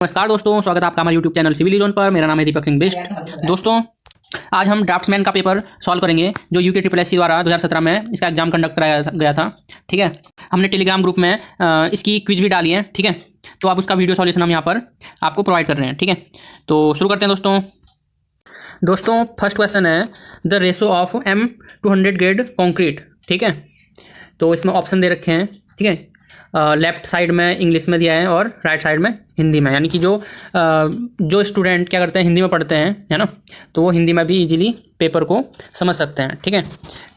नमस्कार दोस्तों, स्वागत है आपका हमारे यूट्यूब चैनल सिविल जोन पर। मेरा नाम है दीपक सिंह बिष्ट। दोस्तों, आज हम ड्राफ्ट्समैन का पेपर सॉल्व करेंगे जो यूके ट्रिपल एस सी द्वारा 2017 में इसका एग्जाम कंडक्ट कराया गया था। ठीक है, हमने टेलीग्राम ग्रुप में इसकी क्विज भी डाली है। ठीक है, तो आप उसका वीडियो सॉल्यूशन हम यहाँ पर आपको प्रोवाइड कर रहे हैं। ठीक है, तो शुरू करते हैं दोस्तों। फर्स्ट क्वेश्चन है the ratio of M200 grade concrete. ठीक है, तो इसमें ऑप्शन दे रखे हैं। ठीक है, लेफ्ट साइड में इंग्लिश में दिया है और राइट साइड में हिंदी में, यानी कि जो स्टूडेंट क्या करते हैं हिंदी में पढ़ते हैं, है ना, तो वो हिंदी में भी इजीली पेपर को समझ सकते हैं। ठीक है,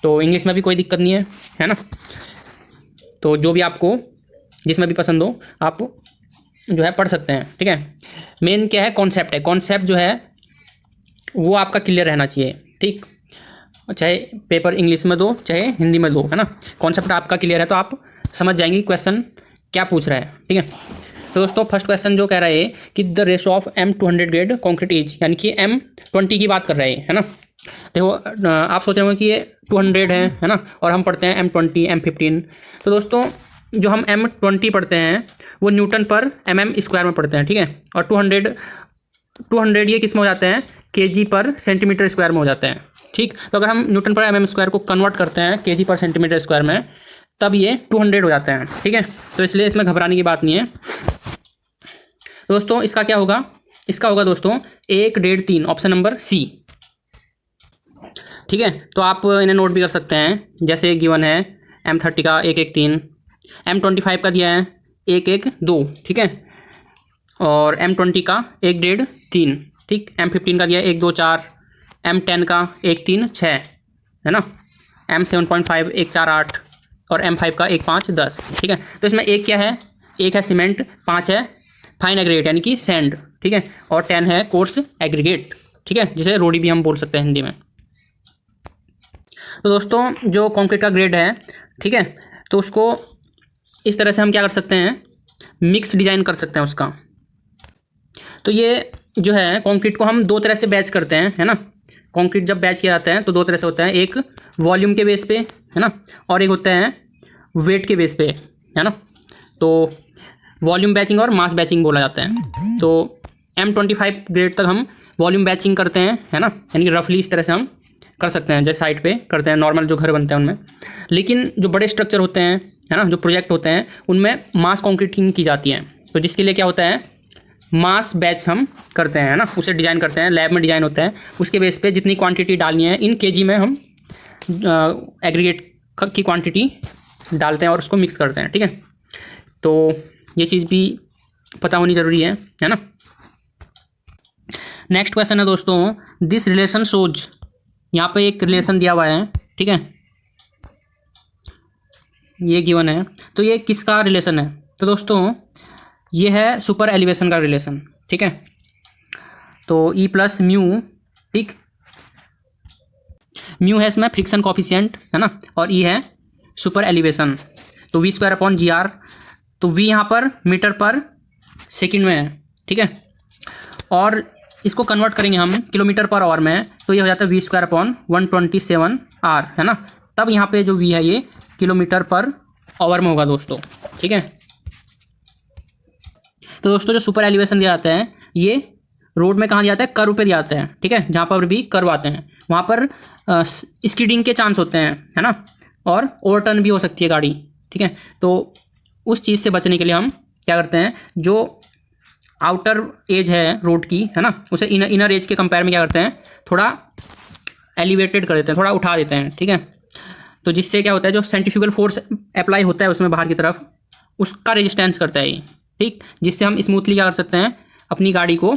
तो इंग्लिश में भी कोई दिक्कत नहीं है ना। तो जो भी आपको जिसमें भी पसंद हो आप जो है पढ़ सकते हैं। ठीक है, मेन क्या है, कॉन्सेप्ट है। कॉन्सेप्ट जो है वो आपका क्लियर रहना चाहिए। ठीक, चाहे पेपर इंग्लिश में दो चाहे हिंदी में दो, है ना, कॉन्सेप्ट आपका क्लियर है तो आप समझ जाएंगे क्वेश्चन क्या पूछ रहा है। ठीक है, तो दोस्तों फर्स्ट क्वेश्चन जो कह रहा है कि the ratio of M200 grade concrete is, यानी कि M20 की बात कर रहे हैं, है ना। देखो आप सोच रहे हो कि ये 200 है ना, और हम पढ़ते हैं M20 M15। तो दोस्तों जो हम M20 पढ़ते हैं वो न्यूटन पर mm स्क्वायर में पढ़ते हैं। ठीक है, और 200 ये किस में हो जाते हैं, kg पर सेंटीमीटर स्क्वायर में हो जाते हैं। ठीक, तो अगर हम न्यूटन पर mm स्क्वायर को कन्वर्ट करते हैं kg पर सेंटीमीटर स्क्वायर में, तब ये 200 हो जाते हैं। ठीक है, तो इसलिए इसमें घबराने की बात नहीं है दोस्तों। इसका क्या होगा, इसका होगा दोस्तों 1 1.5 3, ऑप्शन नंबर सी। ठीक है, तो आप इन्हें नोट भी कर सकते हैं, जैसे गिवन है M30 का 1 1 3, M25 का दिया है 1 1 2। ठीक है, और M20 का 1 1.5 3। ठीक, M15 का दिया है 1 2 4, M10 का 1 3 6, है ना, M7.5 1 4 8, और M5 का 1 5 10। ठीक है, तो इसमें एक क्या है, एक है सीमेंट, 5 है फाइन एग्रीगेट यानी कि सैंड। ठीक है, और 10 है कोर्स एग्रीगेट। ठीक है, जिसे रोडी भी हम बोल सकते हैं हिंदी में। तो दोस्तों जो कंक्रीट का ग्रेड है, ठीक है, तो उसको इस तरह से हम क्या कर सकते हैं, मिक्स डिजाइन कर सकते हैं उसका। तो ये जो है कंक्रीट को हम दो तरह से बैच करते हैं, है ना। कंक्रीट जब बैच किया जाता है तो दो तरह से होता है, एक वॉल्यूम के बेस पे, है ना, और एक होता है वेट के बेस पे, है ना। तो वॉल्यूम बैचिंग और मास बैचिंग बोला जाता है। तो M25 ग्रेड तक हम वॉल्यूम बैचिंग करते हैं, है ना, यानी कि रफली इस तरह से हम कर सकते हैं, जैसे साइड पे करते हैं नॉर्मल जो घर बनते हैं उनमें। लेकिन जो बड़े स्ट्रक्चर होते हैं, है ना, जो प्रोजेक्ट होते हैं, उनमें मास कॉन्क्रीटिंग की जाती है। तो जिसके लिए क्या होता है, मास बैच हम करते हैं, है ना, उसे डिज़ाइन करते हैं, लैब में डिज़ाइन होता है, उसके बेस पे जितनी क्वांटिटी डालनी है इन kg में हम एग्रीगेट की क्वांटिटी डालते हैं और उसको मिक्स करते हैं। ठीक है, तो ये चीज़ भी पता होनी ज़रूरी है ना। नेक्स्ट क्वेश्चन है दोस्तों, दिस रिलेशन शोज, यहाँ पे एक रिलेशन दिया हुआ है। ठीक है, ये गिवन है, तो ये किसका रिलेशन है, तो दोस्तों ये है सुपर एलिवेशन का रिलेशन। ठीक है, तो E प्लस म्यू, ठीक, म्यू है इसमें फ्रिक्शन कॉफिशिएंट, है ना, और E है सुपर एलिवेशन। तो V²/GR, तो V यहाँ पर मीटर पर सेकंड में है। ठीक है, और इसको कन्वर्ट करेंगे हम किलोमीटर पर आवर में, तो ये हो जाता है V²/127R, है ना। तब यहाँ पे जो V है ये किलोमीटर पर आवर में होगा दोस्तों। ठीक है, तो दोस्तों जो सुपर एलिवेशन दिया जाता है ये रोड में कहाँ दिया जाता है, कर्व पे दिया जाता है। ठीक है, जहाँ पर भी कर्व आते हैं वहाँ पर स्कीडिंग के चांस होते हैं, है ना, और ओवरटर्न भी हो सकती है गाड़ी। ठीक है, तो उस चीज़ से बचने के लिए हम क्या करते हैं, जो आउटर एज है रोड की, है ना, उसे इनर एज के कंपेयर में क्या करते हैं, थोड़ा एलिवेटेड कर देते हैं, थोड़ा उठा देते हैं। ठीक है, तो जिससे क्या होता है, जो सेंट्रीफ्यूगल फोर्स अप्लाई होता है उसमें बाहर की तरफ, उसका रेजिस्टेंस करता है ये। ठीक, जिससे हम स्मूथली क्या कर सकते हैं, अपनी गाड़ी को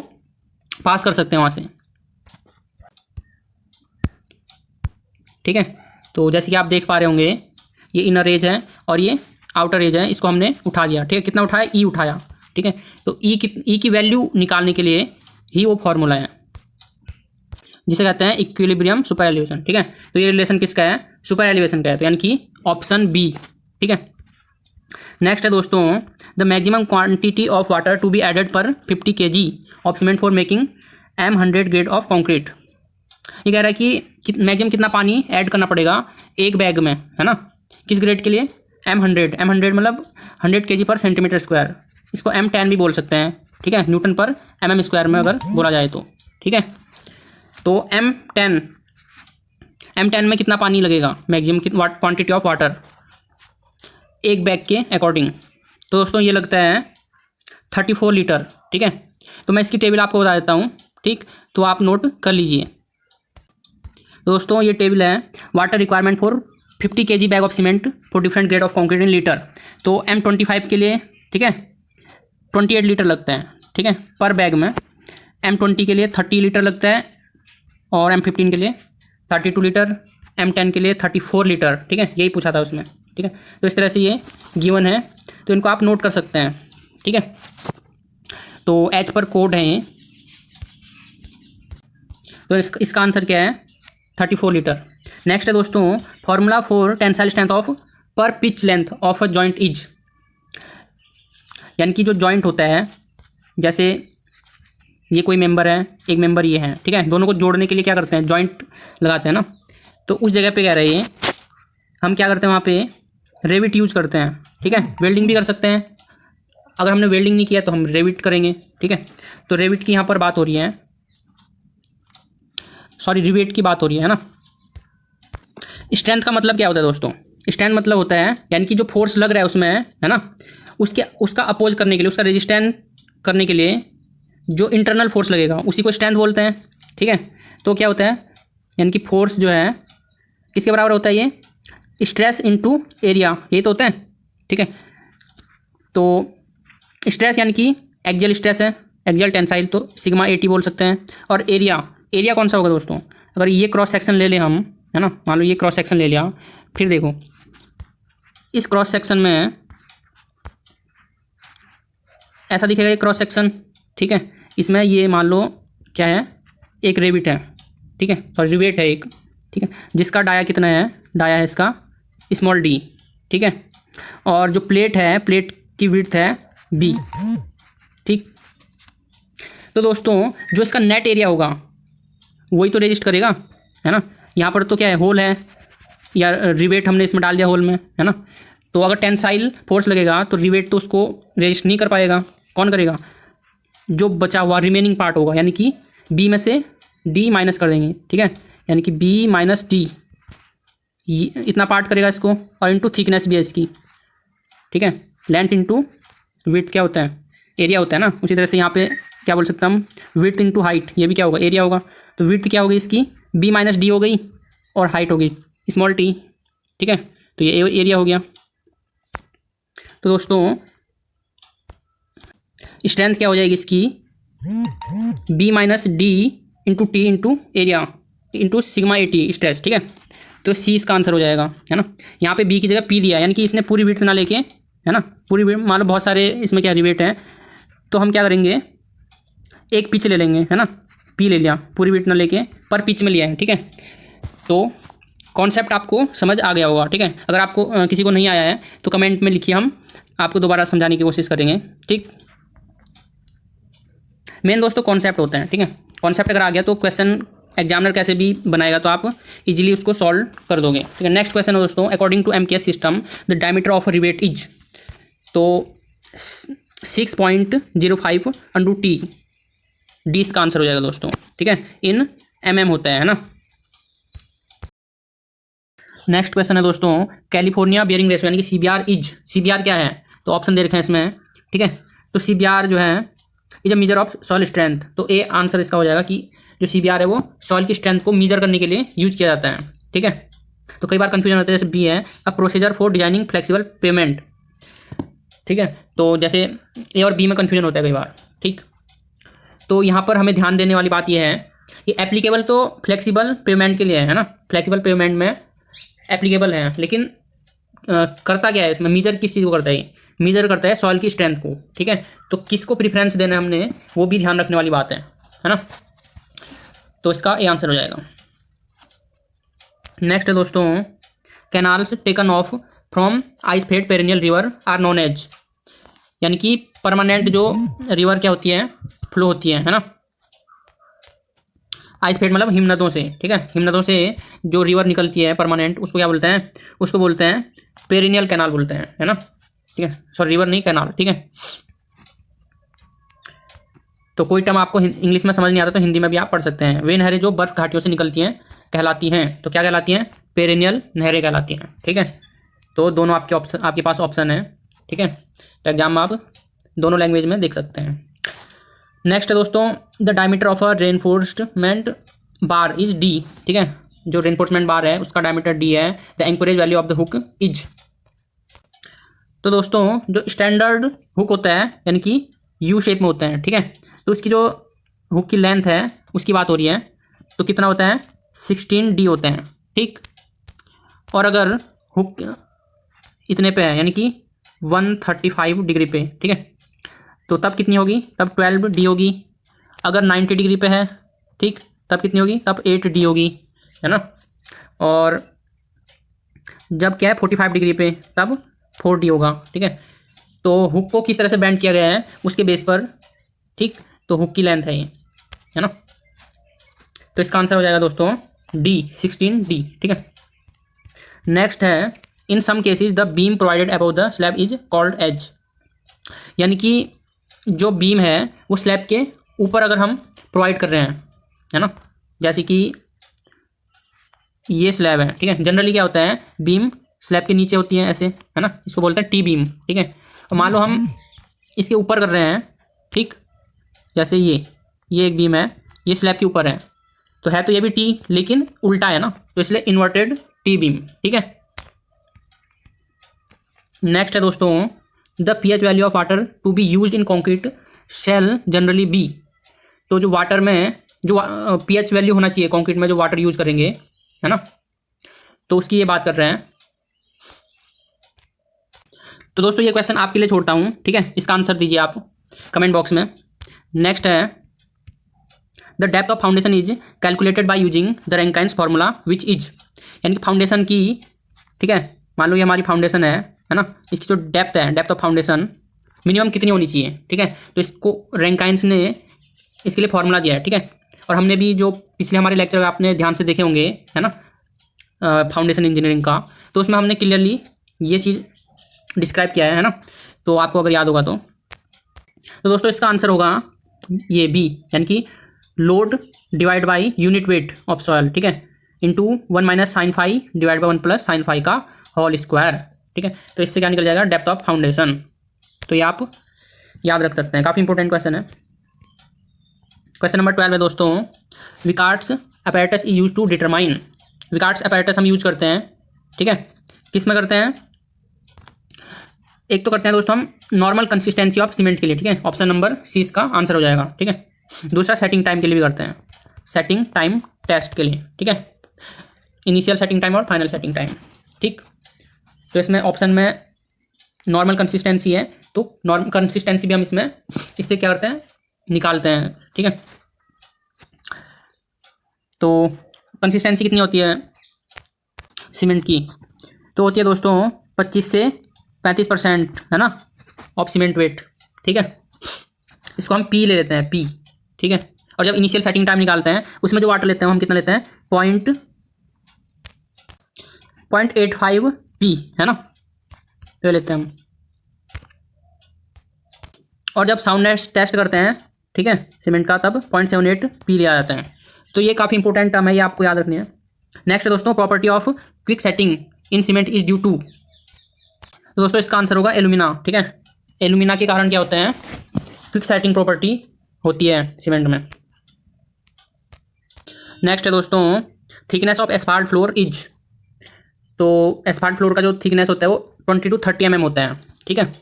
पास कर सकते हैं वहाँ से। ठीक है, तो जैसे कि आप देख पा रहे होंगे ये इनर एज है और ये आउटर एज है, इसको हमने उठा लिया। ठीक है, कितना उठाया, E उठाया। ठीक है, तो E की वैल्यू निकालने के लिए ही वो फॉर्मूला है जिसे कहते हैं इक्विलिब्रियम सुपर एलिवेशन। ठीक है, तो ये रिलेशन किसका है, सुपर एलिवेशन का है, तो यानी कि ऑप्शन बी। ठीक है, नेक्स्ट है दोस्तों, the maximum quantity of water to be added per 50 kg of cement for making M100 grade of concrete. ये कह रहा है कि मैक्सिमम कितना पानी ऐड करना पड़ेगा एक बैग में, है ना, किस ग्रेड के लिए, M100 मतलब 100 kg पर सेंटीमीटर स्क्वायर। इसको M10 भी बोल सकते हैं, ठीक है, न्यूटन पर mm² में अगर बोला जाए तो, ठीक है। तो M10 में कितना पानी लगेगा, मैक्सिमम क्वांटिटी ऑफ वाटर एक बैग के अकॉर्डिंग, तो दोस्तों ये लगता है 34 लीटर, ठीक है। तो मैं इसकी टेबल आपको बता देता हूँ, ठीक, तो आप नोट कर लीजिए। दोस्तों ये टेबल है water requirement for 50 kg bag of cement for different grade of concrete in litre. तो M25 के लिए, ठीक है, 28 लीटर लगता है, ठीक है, पर बैग में। M20 के लिए 30 लीटर लगता है और M15 के लिए 32 लीटर, M10 के लिए 34 लीटर, ठीक है, यही पूछा था उसमें, ठीक है। तो इस तरह से ये गिवन है, तो इनको आप नोट कर सकते हैं, ठीक है। तो एच पर कोड है ये, तो इसका आंसर क्या है 34 लीटर। नेक्स्ट है दोस्तों formula for tensile strength of per pitch length of a joint is, यानी कि जो जॉइंट होता है, जैसे ये कोई मेंबर है, एक मेंबर ये है, ठीक है, दोनों को जोड़ने के लिए क्या करते हैं, जॉइंट लगाते हैं ना। तो उस जगह पे कह रहे हैं हम क्या करते हैं, वहाँ पे रेविट यूज करते हैं, ठीक है। वेल्डिंग भी कर सकते हैं, अगर हमने वेल्डिंग नहीं किया तो हम रेविट करेंगे, ठीक है। तो रेविट की यहाँ पर बात हो रही है, सॉरी रिवेट की बात हो रही है ना। स्ट्रेंथ का मतलब क्या होता है दोस्तों, स्ट्रेंथ मतलब होता है यानी कि जो फोर्स लग रहा है उसमें, है ना, उसका अपोज करने के लिए, उसका रेजिस्टेंस करने के लिए जो इंटरनल फोर्स लगेगा उसी को स्ट्रेंथ बोलते हैं, ठीक है। तो क्या होता है, यानी कि फोर्स जो है किसके बराबर होता है, ये स्ट्रेस इनटू एरिया, यही तो होता है, ठीक है। तो स्ट्रेस यानी कि एक्सियल स्ट्रेस है, एक्सियल टेंसाइल, तो सिग्मा 80 बोल सकते हैं। और एरिया कौन सा होगा दोस्तों, अगर ये क्रॉस सेक्शन ले लें हम, है ना, मान लो ये क्रॉस सेक्शन ले लिया, फिर देखो इस क्रॉस सेक्शन में ऐसा दिखेगा ये क्रॉस सेक्शन, ठीक है। इसमें ये मान लो क्या है, एक रेविट है, ठीक है, सॉरी रिवेट है एक, ठीक है, जिसका डाया कितना है, डाया है इसका स्मॉल d, ठीक है। और जो प्लेट है, प्लेट की विड्थ है b, ठीक। तो दोस्तों जो इसका नेट एरिया होगा वही तो रेजिस्ट करेगा, है ना। यहाँ पर तो क्या है, होल है, या रिवेट हमने इसमें डाल दिया होल में, है ना। तो अगर टेंसाइल फोर्स लगेगा तो रिवेट तो उसको रेजिस्ट नहीं कर पाएगा, कौन करेगा, जो बचा हुआ रिमेनिंग पार्ट होगा, यानी कि बी में से डी माइनस कर देंगे, ठीक है, यानी कि बी माइनस डी इतना पार्ट करेगा इसको, और इंटू थिकनेस भी है इसकी, ठीक है, लेंथ इंटू विड्थ क्या होता है, एरिया होता है ना। उसी तरह से यहाँ पे क्या बोल सकते हैं हम, विड्थ इंटू हाइट, ये भी क्या होगा, एरिया होगा। तो विड्थ क्या होगी इसकी, बी माइनस डी हो गई, और हाइट होगी स्मॉल टी, ठीक है। तो ये एरिया हो गया। तो दोस्तों स्ट्रेंथ क्या हो जाएगी इसकी, B minus D into T into area into sigma 80 stress, ठीक है। तो सी इसका आंसर हो जाएगा, है ना। यहाँ पे बी की जगह पी दिया, यानी कि इसने पूरी विड्थ ना लेके, है ना, पूरी मान लो बहुत सारे इसमें क्या रिवेट हैं, तो हम क्या करेंगे, एक पिच ले लेंगे, है ना, पी ले लिया, पूरी विड्थ ना लेके पर पिच में लिया है, ठीक है। तो कॉन्सेप्ट आपको समझ आ गया होगा, ठीक है। अगर आपको किसी को नहीं आया है तो कमेंट में लिखिए, हम आपको दोबारा समझाने की कोशिश करेंगे, ठीक। मेन दोस्तों कॉन्सेप्ट होता है, ठीक है। कॉन्सेप्ट अगर आ गया तो क्वेश्चन एग्जामिनर कैसे भी बनाएगा तो आप इजीली उसको सॉल्व कर दोगे, ठीक है। नेक्स्ट क्वेश्चन है दोस्तों, according to MKS system the diameter of rivet is, तो 6.05 अंडू टी, डी इसका आंसर हो जाएगा दोस्तों, ठीक है, इन mm होता है ना। नेक्स्ट क्वेश्चन है दोस्तों, कैलिफोर्निया बियरिंग रेशियो यानी कि CBR इज, CBR क्या है, तो ऑप्शन दे रखे हैं इसमें, ठीक है। तो CBR जो है is a measure of soil strength, तो ए आंसर इसका हो जाएगा कि जो CBR है वो सॉइल की स्ट्रेंथ को मेजर करने के लिए यूज किया जाता है, ठीक है। तो कई बार कंफ्यूजन होता है, जैसे बी है a procedure for designing flexible pavement, ठीक है। तो जैसे ए और बी में कंफ्यूजन होता है कई बार, ठीक। तो यहाँ पर हमें ध्यान देने वाली बात यह है कि एप्लीकेबल तो फ्लेक्सिबल पेमेंट के लिए है ना, फ्लेक्सिबल पेमेंट में एप्लीकेबल है, लेकिन करता क्या है इसमें, मेजर किस चीज़ को करता है, मेजर करता है सॉइल की स्ट्रेंथ को, ठीक है। तो किसको प्रीफरेंस देना है हमने, वो भी ध्यान रखने वाली बात है ना। तो इसका ए आंसर हो जाएगा। नेक्स्ट है दोस्तों, canals taken off from ice fed perennial river are known as, यानी कि परमानेंट जो रिवर क्या होती है, फ्लो होती है ना। आइस फेड मतलब हिमनदों से, ठीक है, हिमनदों से जो रिवर निकलती है परमानेंट, उसको क्या बोलते हैं, उसको बोलते हैं पेरिनियल कैनाल बोलते हैं, है ना, ठीक है, सॉरी रिवर नहीं कैनाल, ठीक है। तो कोई टर्म आपको इंग्लिश में समझ नहीं आता तो हिंदी में भी आप पढ़ सकते हैं। वे नहरें जो बर्फ घाटियों से निकलती हैं कहलाती हैं, तो क्या कहलाती हैं? पेरेनियल नहरें कहलाती हैं। ठीक है, तो दोनों आपके पास ऑप्शन है। ठीक है, तो एग्जाम में आप दोनों लैंग्वेज में देख सकते हैं। नेक्स्ट है दोस्तों, the diameter of a reinforcement bar is D. ठीक है, जो रेनफोर्समेंट बार है उसका डायमीटर डी है। The anchorage value of the hook is. तो दोस्तों जो स्टैंडर्ड हुक होता है यानी कि यू शेप में होता है, ठीक है, तो उसकी जो हुक की लेंथ है उसकी बात हो रही है, तो कितना होता है? 16D होते हैं। ठीक, और अगर हुक इतने पे है यानी कि 135 डिग्री पे, ठीक है, तो तब कितनी होगी? तब 12D होगी। अगर 90 डिग्री पे है, ठीक, तब कितनी होगी? तब 8D होगी, है ना। और जब क्या है 45 डिग्री पे, तब 4D होगा। ठीक है, तो हुक को किस तरह से बैंड किया गया है उसके बेस पर, ठीक, तो हुक की लेंथ है ये, है ना। तो इसका आंसर हो जाएगा दोस्तों डी, 16D। ठीक है, नेक्स्ट है, in some cases the beam provided above the slab is called as. यानी कि जो बीम है वो स्लैब के ऊपर अगर हम प्रोवाइड कर रहे हैं, है ना, जैसे कि ये स्लैब है, ठीक है, जनरली क्या होता है बीम स्लैब के नीचे होती है ऐसे, है ना, इसको बोलते हैं टी बीम। ठीक है, और मान लो हम इसके ऊपर कर रहे हैं, ठीक, जैसे ये एक बीम है, ये स्लैब के ऊपर है, तो है तो ये भी टी लेकिन उल्टा है ना, तो इसलिए इन्वर्टेड टी बीम। ठीक है, नेक्स्ट है दोस्तों, the pH value of water to be used in concrete shall generally be. तो जो वाटर में जो पीएच वैल्यू होना चाहिए कॉन्क्रीट में जो वाटर यूज करेंगे, है ना, तो उसकी ये बात कर रहे हैं। तो दोस्तों ये क्वेश्चन आपके लिए छोड़ता हूँ, ठीक है, इसका आंसर दीजिए आप कमेंट बॉक्स में। नेक्स्ट है, the depth of foundation is calculated by using the Rankine's formula which is. यानी कि फाउंडेशन की, ठीक है, मान लो ये हमारी फाउंडेशन है ना, इसकी जो डेप्थ है, डेप्थ ऑफ फाउंडेशन मिनिमम कितनी होनी चाहिए, ठीक है, तो इसको रैंकाइन्स ने इसके लिए फार्मूला दिया है। ठीक है, और हमने भी जो पिछले हमारे लेक्चर आपने ध्यान से देखे होंगे, है ना, फाउंडेशन इंजीनियरिंग का, तो उसमें हमने क्लियरली ये चीज़ डिस्क्राइब किया है ना, तो आपको अगर याद होगा तो दोस्तों इसका आंसर होगा ये बी, यानी कि load divide by unit weight of soil, ठीक है, into 1 minus sine phi divide by 1 plus sine phi का होल स्क्वायर। ठीक है, तो इससे क्या निकल जाएगा? Depth of foundation. तो ये आप याद रख सकते हैं, काफ़ी इंपॉर्टेंट क्वेश्चन है। क्वेश्चन नंबर 12 है दोस्तों, Vicat's apparatus is use to determine. Vicat's apparatus हम यूज करते हैं, ठीक है, किस में करते हैं? एक तो करते हैं दोस्तों हम नॉर्मल कंसिस्टेंसी ऑफ सीमेंट के लिए, ठीक है, ऑप्शन नंबर सी इसका आंसर हो जाएगा। ठीक है, दूसरा सेटिंग टाइम के लिए भी करते हैं, सेटिंग टाइम टेस्ट के लिए, ठीक है, इनिशियल सेटिंग टाइम और फाइनल सेटिंग टाइम। ठीक, तो इसमें ऑप्शन में नॉर्मल कंसिस्टेंसी है, तो नॉर्मल कंसिस्टेंसी भी हम इससे क्या करते हैं? निकालते हैं। ठीक है, तो कंसिस्टेंसी कितनी होती है सीमेंट की? तो होती है दोस्तों 25 से 35%, है ना, ऑफ सीमेंट वेट। ठीक है, इसको हम पी ले लेते हैं, पी। ठीक है, और जब इनिशियल सेटिंग टाइम निकालते हैं उसमें जो वाटर लेते हैं हम कितना लेते हैं? 0.85 पी, है ना, तो लेते हैं हम। और जब साउंडनेस टेस्ट करते हैं, ठीक है, सीमेंट का, तब 0.78 पी लिया जाता है। तो ये काफ़ी इंपॉर्टेंट टर्म है, ये आपको याद रखनी है। नेक्स्ट दोस्तों, property of quick setting in cement is due to. तो दोस्तों इसका आंसर होगा एल्यूमिना। ठीक है, एल्यूमिना के कारण क्या होता है? क्विक सेटिंग प्रॉपर्टी होती है सीमेंट में। नेक्स्ट है दोस्तों, thickness of asphalt floor is. तो एस्फाल्ट फ्लोर का जो थिकनेस होता है वो 20 to 30 mm होता है। ठीक है,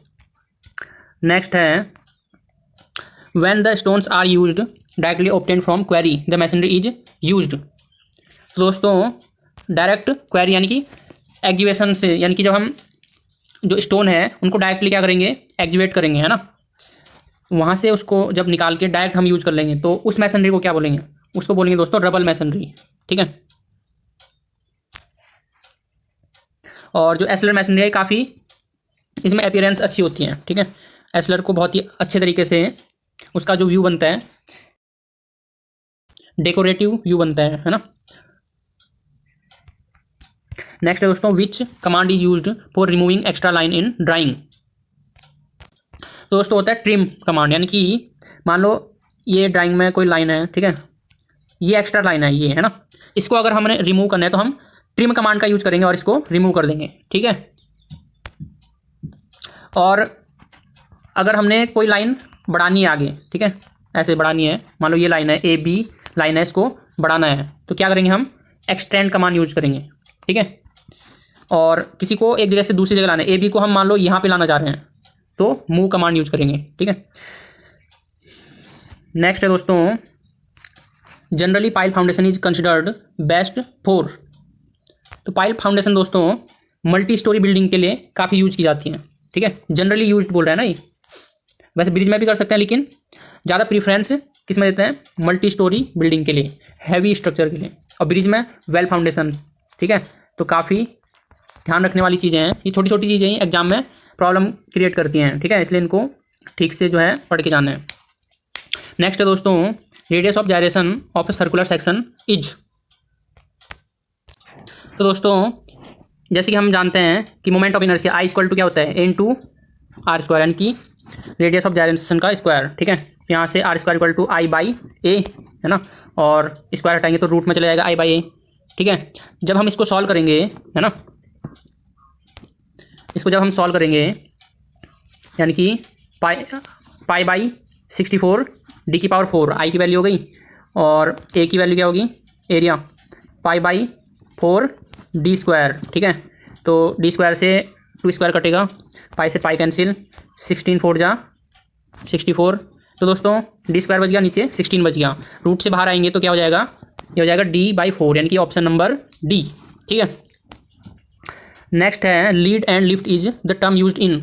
नेक्स्ट है, when the stones are used directly obtain from quarry the masonry is used. तो दोस्तों डायरेक्ट क्वेरी यानी कि एग्जीवेशन से, यानी कि जब हम जो स्टोन है उनको डायरेक्टली क्या करेंगे? एग्जीवेट करेंगे, है ना, वहाँ से उसको जब निकाल के डायरेक्ट हम यूज़ कर लेंगे, तो उस मैसनरी को क्या बोलेंगे? उसको बोलेंगे दोस्तों रबल मैसनरी। ठीक है, और जो एस्लर मैसनरी है काफ़ी इसमें अपीयरेंस अच्छी होती है। ठीक है, एस्लर को बहुत ही अच्छे तरीके से उसका जो व्यू बनता है, डेकोरेटिव व्यू बनता है ना। नेक्स्ट है दोस्तों, विच command is used for removing extra line in drawing. तो दोस्तों होता है ट्रिम कमांड, यानी कि मान लो ये ड्राइंग में कोई लाइन है, ठीक है, ये एक्स्ट्रा लाइन है, ये है ना, इसको अगर हमने रिमूव करना है तो हम ट्रिम कमांड का यूज करेंगे और इसको रिमूव कर देंगे, ठीक है। और अगर हमने कोई लाइन बढ़ानी है आगे, ठीक है, ऐसे बढ़ानी है, मान लो ये लाइन है, ए बी लाइन है, इसको बढ़ाना है, तो क्या करेंगे हम एक्सटेंड कमांड यूज करेंगे, ठीक है। और किसी को एक जगह से दूसरी जगह लाना है, ए बी को हम मान लो यहाँ पे लाना चाह रहे हैं तो मूव कमांड यूज करेंगे, ठीक है। नेक्स्ट है दोस्तों, generally pile foundation is considered best for. तो पाइल फाउंडेशन दोस्तों मल्टी स्टोरी बिल्डिंग के लिए काफ़ी यूज की जाती है, ठीक है, जनरली यूज बोल रहे हैं ना ये, वैसे ब्रिज में भी कर सकते हैं लेकिन ज़्यादा प्रीफ्रेंस किस में देते हैं, मल्टी स्टोरी बिल्डिंग के लिए, हैवी स्ट्रक्चर के लिए, और ब्रिज में वेल फाउंडेशन, ठीक है। तो काफ़ी ध्यान रखने वाली चीज़ें हैं, ये छोटी छोटी चीज़ें ही एग्जाम में प्रॉब्लम क्रिएट करती हैं, ठीक है, इसलिए इनको ठीक से जो है पढ़ के जाना है। नेक्स्ट है दोस्तों, radius of gyration of a circular section is. तो दोस्तों जैसे कि हम जानते हैं कि moment of inertia I equal to क्या होता है, ए इंटू आर स्क्वायर, यानी कि रेडियस ऑफ जायरेशन का स्क्वायर, ठीक है। यहाँ से R square equal to I by A, है ना, और स्क्वायर हटाएंगे तो रूट में चला जाएगा आई बाई ए, ठीक है। जब हम इसको सॉल्व करेंगे, है ना, इसको जब हम सॉल्व करेंगे यानी कि पाई बाई 64 डी की पावर 4, आई की वैल्यू हो गई, और ए की वैल्यू क्या होगी, area, pi by 4 D square, ठीक है। तो डी स्क्वायर से 2 स्क्वायर कटेगा, पाई से पाई कैंसिल, 16 4 जा 64, तो दोस्तों डी स्क्वायर बच गया, नीचे 16 बच गया, रूट से बाहर आएंगे तो क्या हो जाएगा, ये हो जाएगा डी बाई 4, यानी कि ऑप्शन नंबर डी, ठीक है। नेक्स्ट है lead and lift is the term used in.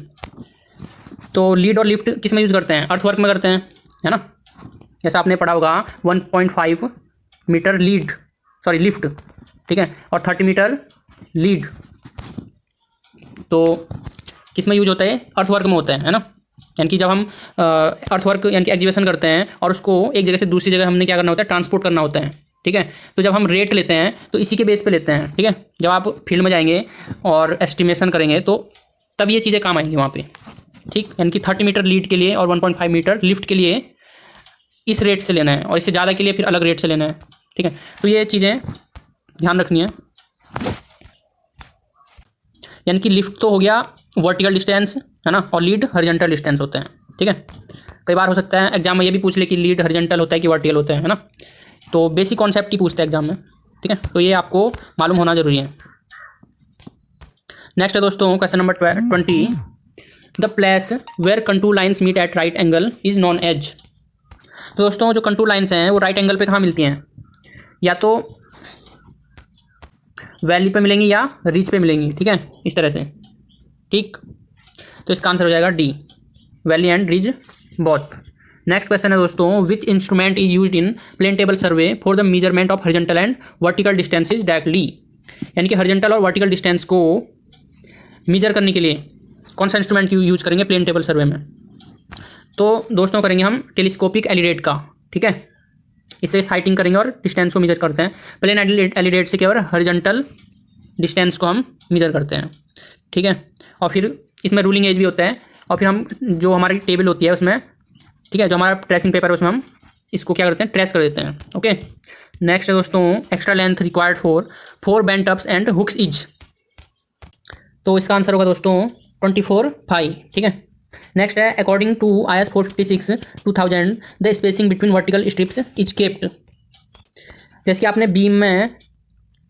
तो लीड और लिफ्ट किस में यूज़ करते हैं, अर्थवर्क में करते हैं, है ना, जैसा आपने पढ़ा होगा 1.5 मीटर लीड, सॉरी लिफ्ट, ठीक है, और 30 मीटर लीड, तो किस में यूज होता है, अर्थवर्क में होता है ना, यानी कि जब हम अर्थवर्क यानी कि एग्जीवेशन करते हैं और उसको एक जगह से दूसरी जगह हमने क्या करना होता है, ट्रांसपोर्ट करना होता है, ठीक है। तो जब हम रेट लेते हैं तो इसी के बेस पे लेते हैं, ठीक है। जब आप फील्ड में जाएंगे और एस्टिमेशन करेंगे तो तब ये चीज़ें काम आएंगी वहाँ पे, ठीक, यानी कि 30 मीटर लीड के लिए और 1.5 मीटर लिफ्ट के लिए इस रेट से लेना है, और इससे ज़्यादा के लिए फिर अलग रेट से लेना है, ठीक है। तो ये चीज़ें ध्यान रखनी है, यानी कि लिफ्ट तो हो गया वर्टिकल डिस्टेंस, है ना, और लीड हॉरिजॉन्टल डिस्टेंस होते हैं, ठीक है। कई बार हो सकता है एग्जाम में ये भी पूछ ले कि लीड हॉरिजॉन्टल होता है कि वर्टिकल होता है ना, तो बेसिक कॉन्सेप्ट ही पूछते हैं एग्जाम में, ठीक है, तो ये आपको मालूम होना जरूरी है। नेक्स्ट है दोस्तों question number 20, the place where contour lines meet at right angle is known as. तो दोस्तों जो कंटूर लाइन्स हैं वो राइट एंगल पे कहाँ मिलती हैं, या तो वैली पे मिलेंगी या रिच पे मिलेंगी, ठीक है, इस तरह से, ठीक। तो इसका आंसर हो जाएगा D, valley and ridge both. Next question है दोस्तों, which instrument is used in plane table survey for the measurement of horizontal and vertical distances directly. यानी कि हॉरिजॉन्टल और वर्टिकल डिस्टेंस को मेजर करने के लिए कौन सा इंस्ट्रूमेंट यूज करेंगे प्लेन टेबल सर्वे में। तो दोस्तों करेंगे हम टेलीस्कोपिक एलिडेट का, ठीक है, इससे साइटिंग करेंगे और डिस्टेंस को मेजर करते हैं। प्लेन एलिडेट से केवल हॉरिजॉन्टल डिस्टेंस को हम मेजर करते हैं, ठीक है। और फिर इसमें रूलिंग एज भी होता है, और फिर हम जो हमारी टेबल होती है उसमें, ठीक है, जो हमारा ट्रेसिंग पेपर है उसमें हम इसको क्या करते हैं, ट्रेस कर देते हैं, ओके। नेक्स्ट है दोस्तों, extra length required for 4 bent ups and hooks is. तो इसका आंसर होगा दोस्तों 24 5, ठीक है। नेक्स्ट है according to IS 456 2000 the spacing between vertical strips is kept. जैसे कि आपने बीम में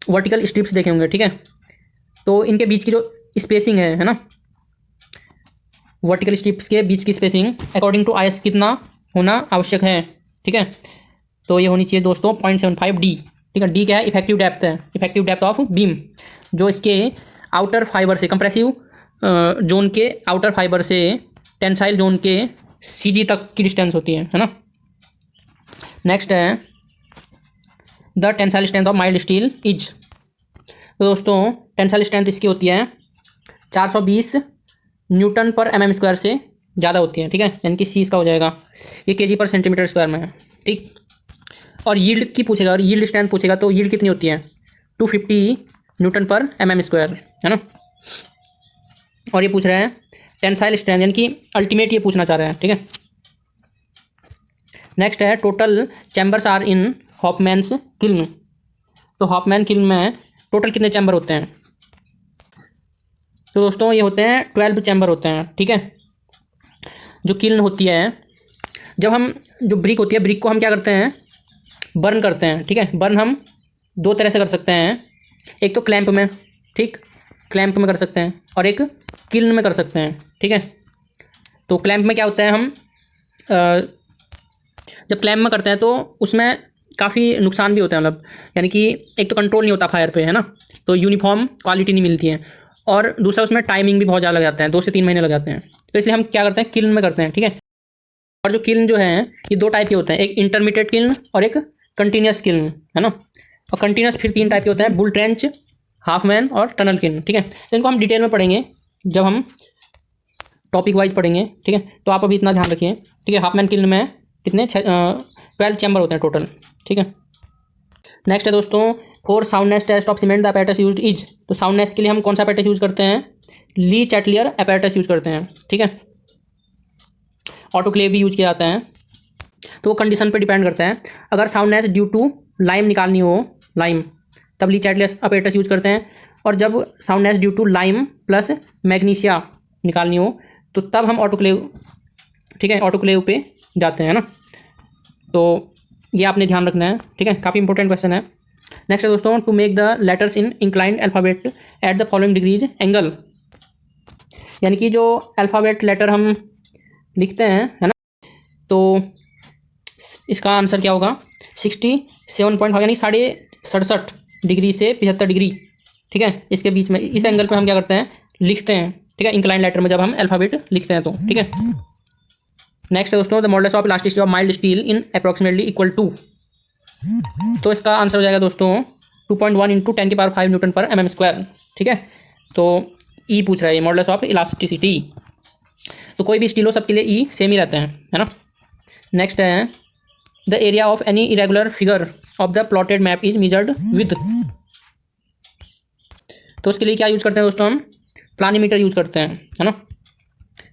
वर्टिकल स्ट्रिप्स देखे होंगे, ठीक है, तो इनके बीच की जो स्पेसिंग है ना, वर्टिकल स्ट्रिप्स के बीच की स्पेसिंग अकॉर्डिंग टू IS कितना होना आवश्यक है, ठीक है। तो ये होनी चाहिए दोस्तों 0.75 डी, ठीक है। डी क्या है, इफेक्टिव डेप्थ है, इफेक्टिव डेप्थ ऑफ बीम, जो इसके आउटर फाइबर से, कंप्रेसिव जोन के आउटर फाइबर से टेंसाइल जोन के CG तक की डिस्टेंस होती है ना। नेक्स्ट है the tensile strength of mild steel is. तो दोस्तों टेंसाइल स्ट्रेंथ इसकी होती है 420 न्यूटन पर mm स्क्वायर से ज़्यादा होती है, ठीक है, यानी कि सी इसका हो जाएगा, ये kg पर सेंटीमीटर स्क्वायर में है, ठीक। और यील्ड की पूछेगा, और यील्ड स्ट्रेंथ पूछेगा तो यील्ड कितनी होती है 250 न्यूटन पर mm स्क्वायर, है ना। और ये पूछ रहा है टेंसाइल स्ट्रेंथ, यानी कि अल्टीमेट ये पूछना चाह रहे हैं, ठीक है। नेक्स्ट है total chambers are in Hoffmann's kiln. तो हॉफमैन किल्न में टोटल कितने चैम्बर होते हैं? तो दोस्तों ये होते हैं 12 चैम्बर होते हैं, ठीक है। जो किल्न होती है, जब हम जो ब्रिक होती है, ब्रिक को हम क्या करते हैं, बर्न करते हैं, ठीक है। बर्न हम दो तरह से कर सकते हैं, एक तो क्लैंप में, ठीक, क्लैंप में कर सकते हैं, और एक किल्न में कर सकते हैं, ठीक है। तो क्लैंप में क्या होता है, हम जब क्लैंप में करते हैं तो उसमें काफ़ी नुकसान भी होता है, मतलब यानी कि एक तो कंट्रोल नहीं होता फायर पे, है ना, तो यूनिफॉर्म क्वालिटी नहीं मिलती है, और दूसरा उसमें टाइमिंग भी बहुत ज़्यादा लग जाते हैं, 2 से 3 महीने लग जाते हैं। तो इसलिए हम क्या करते हैं, किल्न में करते हैं, ठीक है। और जो किल्न जो है ये 2 टाइप के होते हैं, एक इंटरमीडिएट किल्न और एक कंटिन्यूस किल्न, है ना। और कंटिन्यूस फिर 3 टाइप के होते हैं, बुल ट्रेंच, हाफ मैन और टनल किल्न, ठीक है। तो इनको हम डिटेल में पढ़ेंगे जब हम टॉपिक वाइज पढ़ेंगे, ठीक है। तो आप अभी इतना ध्यान रखिए, ठीक है। हाफ मैन किल्न में कितने 12 चैम्बर होते हैं टोटल, ठीक है। नेक्स्ट है दोस्तों, for soundness test of cement the apparatus used is. तो साउंडनेस के लिए हम कौन सा अपैरेटस यूज़ करते हैं, ली चैटलियर अपैरेटस यूज़ करते हैं, ठीक है। ऑटोक्लेव भी यूज किया जाता है, तो वो कंडीशन पे डिपेंड करता है। अगर साउंडनेस ड्यू टू लाइम निकालनी हो, लाइम, तब ली चैटलियर अपैरेटस यूज करते हैं। और जब soundness due to lime plus magnesia निकालनी हो तो तब हम ऑटोक्लेव, ठीक है, ऑटोक्लेव पे जाते हैं ना। तो ये आपने ध्यान रखना है, ठीक है, काफ़ी इंपॉर्टेंट क्वेश्चन है। नेक्स्ट है दोस्तों, to make the letters in inclined alphabet at the following degrees angle. यानी कि जो अल्फ़ाबेट लेटर हम लिखते हैं, है ना, तो इसका आंसर क्या होगा, 67.5 यानी 67.5 डिग्री से 75 डिग्री, ठीक है। इसके बीच में, इस एंगल पे हम क्या करते हैं, लिखते हैं, ठीक है, इंक्लाइन लेटर में जब हम अल्फ़ाबेट लिखते हैं तो, ठीक है। नेक्स्ट है दोस्तों, the modulus of elasticity of mild steel in approximately equal to. तो इसका आंसर हो जाएगा दोस्तों 2.1 × 10⁵ न्यूटन पर mm², ठीक है। तो ई पूछ रहा है, मॉडुलस ऑफ इलास्टिसिटी, तो कोई भी स्टीलो सबके लिए ई सेम ही रहते हैं, है ना। नेक्स्ट है, the area of any irregular figure of the plotted map is measured with. तो उसके लिए क्या यूज करते हैं दोस्तों, हम प्लानीमीटर यूज करते हैं, है ना।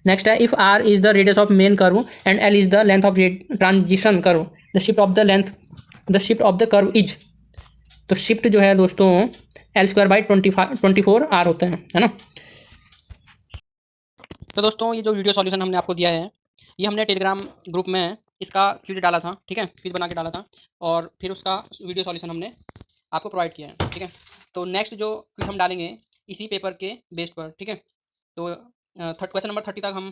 नेक्स्ट है, if R is the radius of main curve and L is the length of transition curve, the shift of the length, the shift of the curve is. तो शिफ्ट जो है दोस्तों L²/24 R होते हैं, है ना। तो दोस्तों ये जो वीडियो सॉल्यूशन हमने आपको दिया है, ये हमने टेलीग्राम ग्रुप में इसका क्विज डाला था, ठीक है, क्विज बना के डाला था, और फिर उसका वीडियो सॉल्यूशन हमने आपको प्रोवाइड किया है, ठीक है। तो नेक्स्ट जो क्विज हम डालेंगे इसी पेपर के बेस पर, ठीक है। तो क्वेश्चन नंबर 30 तक हम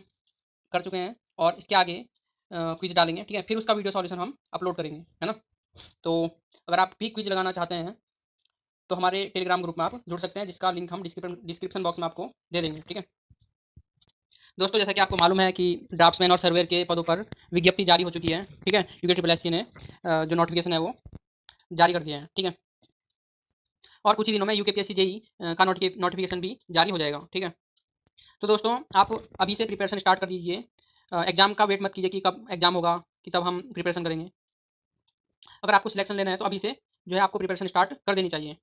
कर चुके हैं, और इसके आगे क्विज डालेंगे, ठीक है। फिर उसका वीडियो सॉल्यूशन हम अपलोड करेंगे, है ना। तो अगर आप भी क्विज लगाना चाहते हैं तो हमारे टेलीग्राम ग्रुप में आप जुड़ सकते हैं, जिसका लिंक हम डिस्क्रिप्शन बॉक्स में आपको दे देंगे, ठीक है। दोस्तों जैसा कि आपको मालूम है कि ड्राफ्ट्समैन और सर्वेयर के पदों पर विज्ञप्ति जारी हो चुकी है, ठीक है। UKSSC ने जो नोटिफिकेशन है वो जारी कर दिया है, ठीक है। और कुछ ही दिनों में UKPSC JEE का नोटिफिकेशन भी जारी हो जाएगा, ठीक है। तो दोस्तों आप अभी से प्रिपरेशन स्टार्ट कर दीजिए, एग्जाम का वेट मत कीजिए कि कब एग्जाम होगा कि तब हम प्रिपरेशन करेंगे। अगर आपको सिलेक्शन लेना है तो अभी से जो है आपको प्रिपरेशन स्टार्ट कर देनी चाहिए।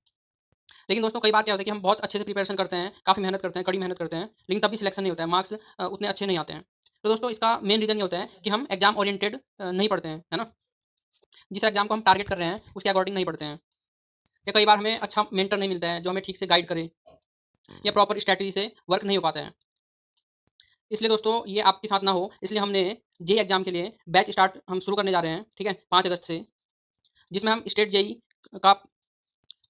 लेकिन दोस्तों कई बार क्या होता है कि हम बहुत अच्छे से प्रिपरेशन करते हैं, काफ़ी मेहनत करते हैं, कड़ी मेहनत करते हैं, लेकिन तब भी सिलेक्शन नहीं होता है, मार्क्स उतने अच्छे नहीं आते हैं। तो दोस्तों इसका मेन रीज़न ये होता है कि हम एग्जाम ओरिएंटेड नहीं पढ़ते हैं, है ना। जिस एग्जाम को हम टारगेट कर रहे हैं उसके अकॉर्डिंग नहीं पढ़ते हैं, या कई बार हमें अच्छा मेंटर नहीं मिलता है जो हमें ठीक से गाइड करे, या प्रॉपर स्ट्रैटेजी से वर्क नहीं हो पाता है। इसलिए दोस्तों ये आपके साथ ना हो, इसलिए हमने JEE एग्जाम के लिए बैच स्टार्ट हम शुरू करने जा रहे हैं, ठीक है, 5 अगस्त से, जिसमें हम स्टेट JEE का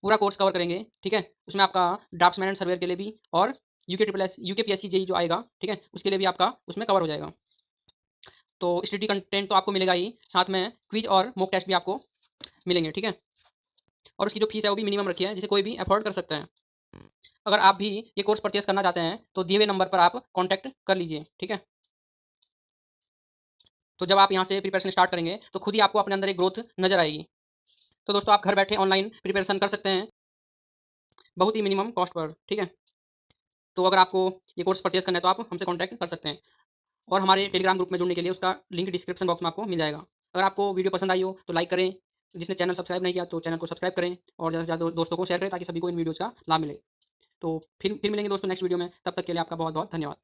पूरा कोर्स कवर करेंगे, ठीक है। उसमें आपका ड्राफ्ट्समैन एंड सर्वेयर के लिए भी, और UKPSC JEE जो आएगा, ठीक है, उसके लिए भी आपका उसमें कवर हो जाएगा। तो स्टडी कंटेंट तो आपको मिलेगा ही, साथ में क्विज और मॉक टेस्ट भी आपको मिलेंगे, ठीक है। और उसकी जो फीस है वो भी मिनिमम रखी है, जिसे कोई भी अफोर्ड कर सकता है। अगर आप भी ये कोर्स परचेस करना चाहते हैं तो दिए हुए नंबर पर आप कॉन्टैक्ट कर लीजिए, ठीक है। तो जब आप यहाँ से प्रिपरेशन स्टार्ट करेंगे तो खुद ही आपको अपने अंदर एक ग्रोथ नजर आएगी। तो दोस्तों आप घर बैठे ऑनलाइन प्रिपरेशन कर सकते हैं बहुत ही मिनिमम कॉस्ट पर, ठीक है। तो अगर आपको ये कोर्स परचेस करना है तो आप हमसे कॉन्टैक्ट कर सकते हैं, और हमारे टेलीग्राम ग्रुप में जुड़ने के लिए उसका लिंक डिस्क्रिप्शन बॉक्स में आपको मिल जाएगा। अगर आपको वीडियो पसंद आई हो तो लाइक करें, जिसने चैनल सब्सक्राइब नहीं किया तो चैनल को सब्सक्राइब करें, और ज़्यादा से ज़्यादा दोस्तों को शेयर करें ताकि सभी को इन वीडियोज़ का लाभ मिले। तो फिर मिलेंगे दोस्तों नेक्स्ट वीडियो में, तब तक के लिए आपका बहुत बहुत धन्यवाद।